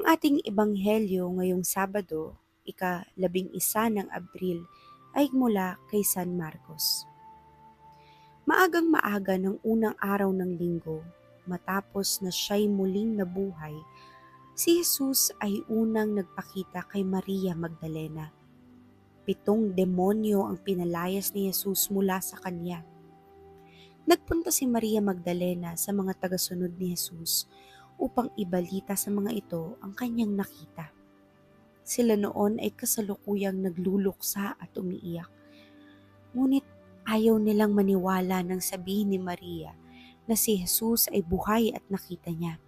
Ang ating ebanghelyo ngayong Sabado, ika-11 ng Abril, ay mula kay San Marcos. Maagang maaga ng unang araw ng linggo, matapos na siya'y muling nabuhay, si Jesus ay unang nagpakita kay Maria Magdalena. 7 demonyo ang pinalayas ni Jesus mula sa kanya. Nagpunta si Maria Magdalena sa mga tagasunod ni Jesus upang ibalita sa mga ito ang kanyang nakita. Sila noon ay kasalukuyang nagluluksa at umiiyak. Ngunit ayaw nilang maniwala nang sabihin ni Maria na si Jesus ay buhay at nakita niya.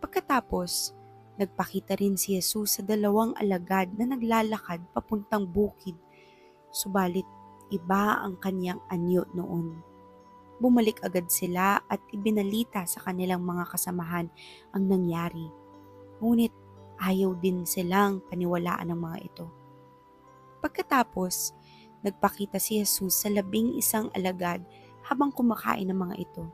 Pagkatapos, nagpakita rin si Jesus sa 2 alagad na naglalakad papuntang bukid, subalit iba ang kanyang anyo noon. Bumalik agad sila at ibinalita sa kanilang mga kasamahan ang nangyari. Ngunit ayaw din silang paniwalaan ng mga ito. Pagkatapos, nagpakita si Jesus sa 11 alagad habang kumakain ng mga ito.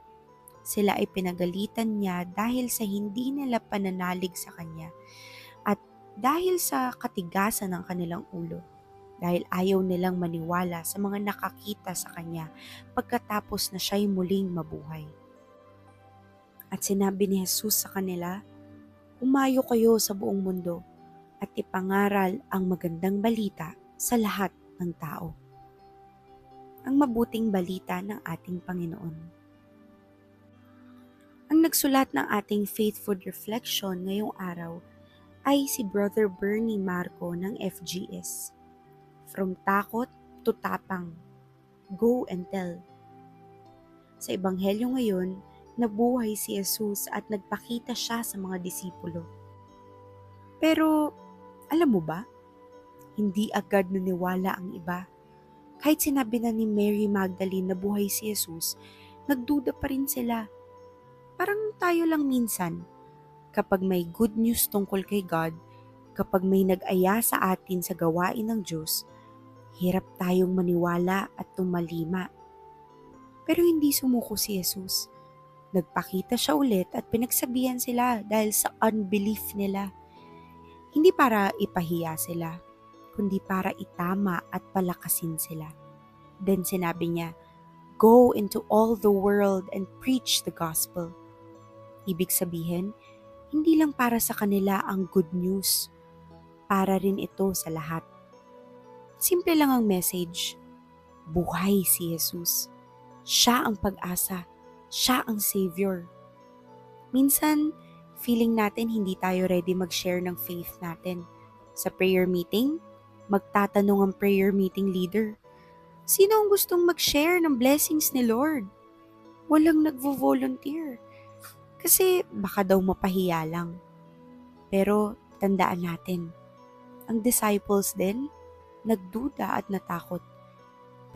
Sila ay pinagalitan niya dahil sa hindi nila pananalig sa kanya at dahil sa katigasan ng kanilang ulo. Dahil ayaw nilang maniwala sa mga nakakita sa kanya pagkatapos na siya'y muling mabuhay. At sinabi ni Jesus sa kanila, "Humayo kayo sa buong mundo at ipangaral ang magandang balita sa lahat ng tao." Ang mabuting balita ng ating Panginoon. Ang nagsulat ng ating Faith Food Reflection ngayong araw ay si Brother Bernie Marco ng FGS. From takot to tapang, go and tell. Sa ebanghelyo ngayon, nabuhay si Jesus at nagpakita siya sa mga disipulo. Pero, alam mo ba? Hindi agad naniwala ang iba. Kahit sinabi na ni Mary Magdalene na buhay si Jesus, nagduda pa rin sila. Parang tayo lang minsan, kapag may good news tungkol kay God, kapag may nag-aya sa atin sa gawain ng Diyos, hirap tayong maniwala at tumalima. Pero hindi sumuko si Jesus. Nagpakita siya ulit at pinagsabihan sila dahil sa unbelief nila. Hindi para ipahiya sila, kundi para itama at palakasin sila. Then sinabi niya, "Go into all the world and preach the gospel." Ibig sabihin, hindi lang para sa kanila ang good news, para rin ito sa lahat. Simple lang ang message, buhay si Jesus. Siya ang pag-asa, siya ang Savior. Minsan, feeling natin hindi tayo ready mag-share ng faith natin. Sa prayer meeting, magtatanong ang prayer meeting leader, "Sino ang gustong mag-share ng blessings ni Lord?" Walang nagvo-volunteer. Kasi baka daw mapahiya lang. Pero tandaan natin, ang disciples din, nagduda at natakot.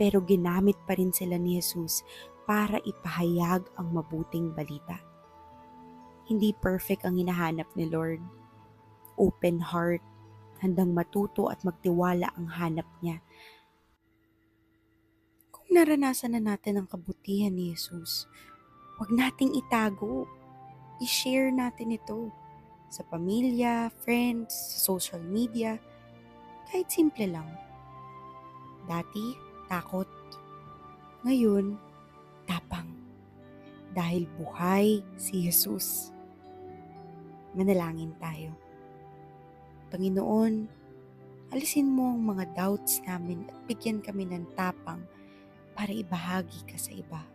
Pero ginamit pa rin sila ni Jesus para ipahayag ang mabuting balita. Hindi perfect ang hinahanap ni Lord. Open heart, handang matuto at magtiwala ang hanap niya. Kung naranasan na natin ang kabutihan ni Jesus, huwag nating itago. I-share natin ito sa pamilya, friends, sa social media, kahit simple lang. Dati, takot. Ngayon, tapang. Dahil buhay si Jesus. Manalangin tayo. Panginoon, alisin mo ang mga doubts namin at bigyan kami ng tapang para ibahagi ka sa iba.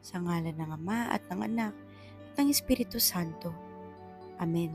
Sa ngalan ng Ama at ng Anak at ng Espiritu Santo. Amen.